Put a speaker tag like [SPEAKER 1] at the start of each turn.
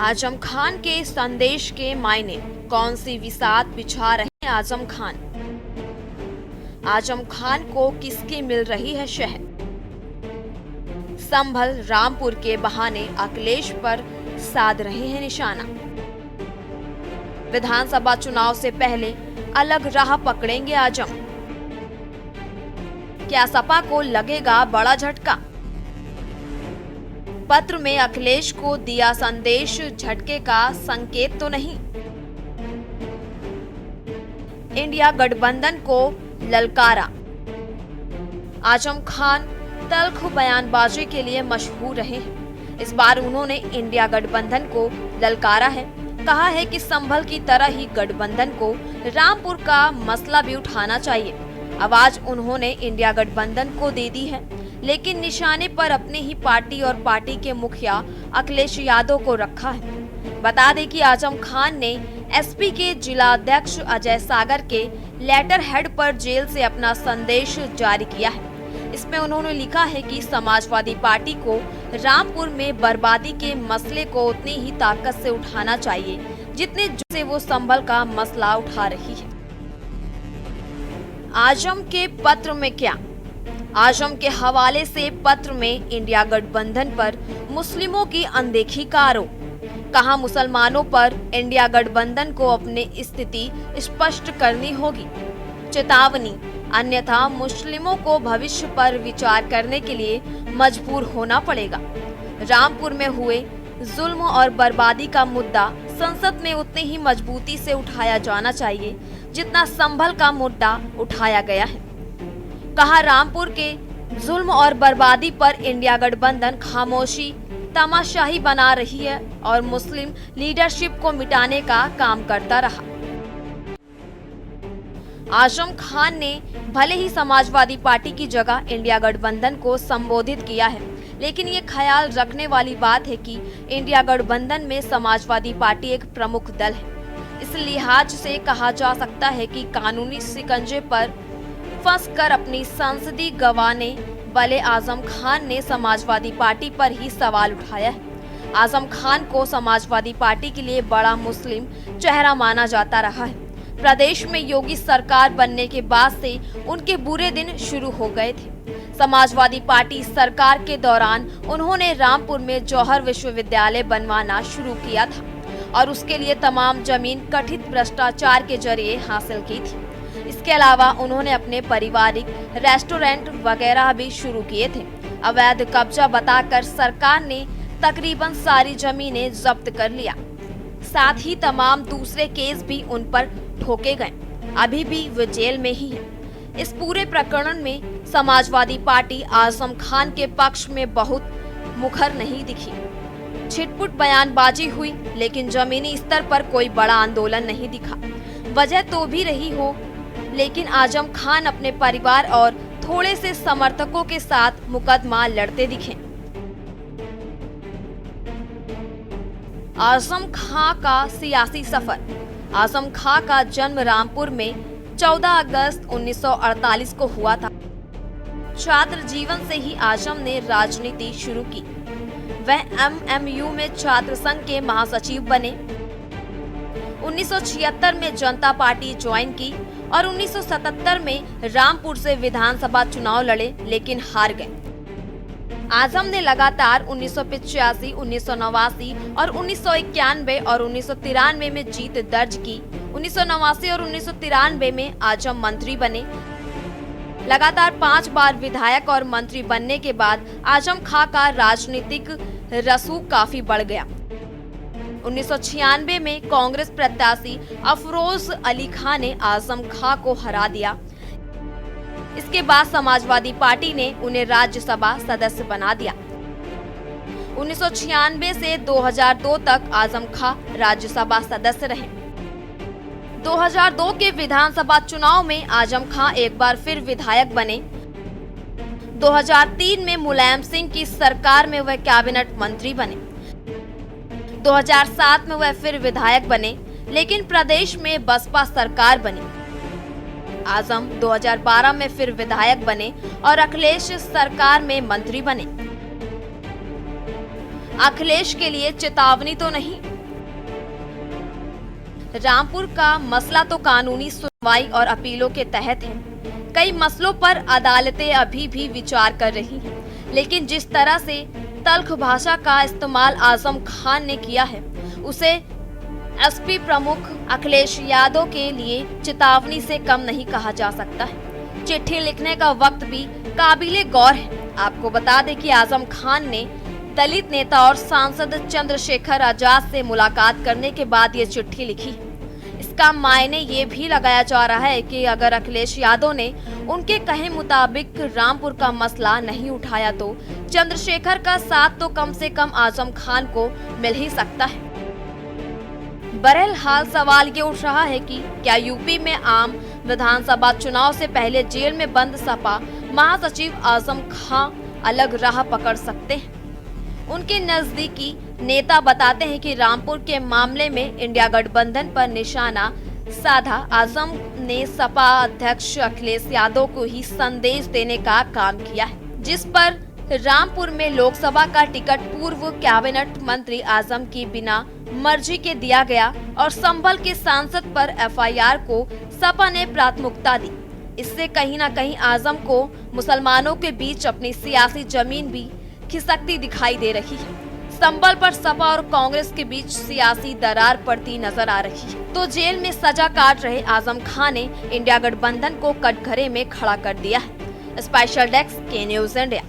[SPEAKER 1] आजम खान के संदेश के मायने, कौन सी विसात बिछा रहे हैं आजम खान। आजम खान को किसकी मिल रही है शहर। संभल रामपुर के बहाने अखिलेश पर साध रहे हैं निशाना। विधानसभा चुनाव से पहले अलग राह पकड़ेंगे आजम। क्या सपा को लगेगा बड़ा झटका। पत्र में अखिलेश को दिया संदेश, झटके का संकेत तो नहीं। इंडिया गठबंधन को ललकारा। आजम खान तल्ख बयानबाजी के लिए मशहूर रहे हैं। इस बार उन्होंने इंडिया गठबंधन को ललकारा है। कहा है कि संभल की तरह ही गठबंधन को रामपुर का मसला भी उठाना चाहिए। आवाज उन्होंने इंडिया गठबंधन को दे दी है, लेकिन निशाने पर अपने ही पार्टी और पार्टी के मुखिया अखिलेश यादव को रखा है। बता दें कि आजम खान ने एसपी के जिला अध्यक्ष अजय सागर के लेटर हेड पर जेल से अपना संदेश जारी किया है। इसमें उन्होंने लिखा है कि समाजवादी पार्टी को रामपुर में बर्बादी के मसले को उतनी ही ताकत से उठाना चाहिए जितने से वो संभल का मसला उठा रही है। आजम के पत्र में क्या। आजम के हवाले से पत्र में इंडिया गठबंधन पर मुस्लिमों की अनदेखी का आरोप। कहा, मुसलमानों पर इंडिया गठबंधन को अपनी स्थिति स्पष्ट करनी होगी। चेतावनी, अन्यथा मुस्लिमों को भविष्य पर विचार करने के लिए मजबूर होना पड़ेगा। रामपुर में हुए जुल्म और बर्बादी का मुद्दा संसद में उतनी ही मजबूती से उठाया जाना चाहिए जितना संभल का मुद्दा उठाया गया है। कहा, रामपुर के जुल्म और बर्बादी पर इंडिया गठबंधन खामोशी तमाशाही बना रही है और मुस्लिम लीडरशिप को मिटाने का काम करता रहा। आजम खान ने भले ही समाजवादी पार्टी की जगह इंडिया गठबंधन को संबोधित किया है, लेकिन ये ख्याल रखने वाली बात है कि इंडिया गठबंधन में समाजवादी पार्टी एक प्रमुख दल है। इस लिहाज से कहा जा सकता है कि कानूनी शिकंजे पर फंसकर अपनी संसदीय गंवाने वाले आजम खान ने समाजवादी पार्टी पर ही सवाल उठाया है। आजम खान को समाजवादी पार्टी के लिए बड़ा मुस्लिम चेहरा माना जाता रहा है। प्रदेश में योगी सरकार बनने के बाद से उनके बुरे दिन शुरू हो गए थे। समाजवादी पार्टी सरकार के दौरान उन्होंने रामपुर में जौहर विश्वविद्यालय बनवाना शुरू किया था और उसके लिए तमाम जमीन कथित भ्रष्टाचार के जरिए हासिल की थी। इसके अलावा उन्होंने अपने पारिवारिक रेस्टोरेंट वगैरह भी शुरू किए थे। अवैध कब्जा बताकर सरकार ने तकरीबन सारी जमीनें जब्त कर लिया। साथ ही तमाम दूसरे केस भी उन पर ठोके गए। अभी भी वे जेल में ही है। इस पूरे प्रकरण में समाजवादी पार्टी आजम खान के पक्ष में बहुत मुखर नहीं दिखी। छिटपुट बयानबाजी हुई, लेकिन जमीनी स्तर पर कोई बड़ा आंदोलन नहीं दिखा। वजह तो भी रही हो, लेकिन आजम खान अपने परिवार और थोड़े से समर्थकों के साथ मुकदमा लड़ते दिखे। आजम खां का सियासी सफर। आजम खां का जन्म रामपुर में 14 अगस्त 1948 को हुआ था। छात्र जीवन से ही आजम ने राजनीति शुरू की। वह एमएमयू में छात्र संघ के महासचिव बने। 1976 में जनता पार्टी ज्वाइन की और 1977 में रामपुर से विधानसभा चुनाव लड़े, लेकिन हार गए। आजम ने लगातार 1985, 1989 और 1991 और 1993 में जीत दर्ज की। 1989 और 1993 में आजम मंत्री बने। लगातार 5 बार विधायक और मंत्री बनने के बाद आजम खां का राजनीतिक रसूख काफी बढ़ गया। 1996 में कांग्रेस प्रत्याशी अफरोज अली खां ने आजम खां को हरा दिया। इसके बाद समाजवादी पार्टी ने उन्हें राज्यसभा सदस्य बना दिया। 1996 से 2002 तक आजम खां राज्यसभा सदस्य रहे। 2002 के विधानसभा चुनाव में आजम खां एक बार फिर विधायक बने। 2003 में मुलायम सिंह की सरकार में वह कैबिनेट मंत्री बने। 2007 में वह फिर विधायक बने, लेकिन प्रदेश में बसपा सरकार बनी। आजम 2012 में फिर विधायक बने और अखिलेश सरकार में मंत्री बने। अखिलेश के लिए चेतावनी तो नहीं? रामपुर का मसला तो कानूनी सुनवाई और अपीलों के तहत है। कई मसलों पर अदालतें अभी भी विचार कर रही हैं, लेकिन जिस तरह से तल्ख भाषा का इस्तेमाल आजम खान ने किया है, उसे एसपी प्रमुख अखिलेश यादव के लिए चेतावनी से कम नहीं कहा जा सकता है। चिट्ठी लिखने का वक्त भी काबिले गौर है। आपको बता दें कि आजम खान ने दलित नेता और सांसद चंद्रशेखर आजाद से मुलाकात करने के बाद ये चिट्ठी लिखी। इसका मायने ये भी लगाया जा रहा है कि अगर अखिलेश यादव ने उनके कहे मुताबिक रामपुर का मसला नहीं उठाया तो चंद्रशेखर का साथ तो कम से कम आजम खान को मिल ही सकता है। बहरहाल सवाल ये उठ रहा है कि क्या यूपी में आम विधानसभा चुनाव से पहले जेल में बंद सपा महासचिव आजम खान अलग राह पकड़ सकते हैं? उनके नजदीकी नेता बताते हैं कि रामपुर के मामले में इंडिया गठबंधन पर निशाना साधा आजम ने सपा अध्यक्ष अखिलेश यादव को ही संदेश देने का काम किया है, जिस पर रामपुर में लोकसभा का टिकट पूर्व कैबिनेट मंत्री आजम की बिना मर्जी के दिया गया और संभल के सांसद पर एफआईआर को सपा ने प्राथमिकता दी। इससे कहीं न कहीं आजम को मुसलमानों के बीच अपनी सियासी जमीन भी खिसकती दिखाई दे रही है। संभल पर सपा और कांग्रेस के बीच सियासी दरार पड़ती नजर आ रही है, तो जेल में सजा काट रहे आजम खान ने इंडिया गठबंधन को कटघरे में खड़ा कर दिया है। स्पेशल डेस्क के न्यूज़ इंडिया।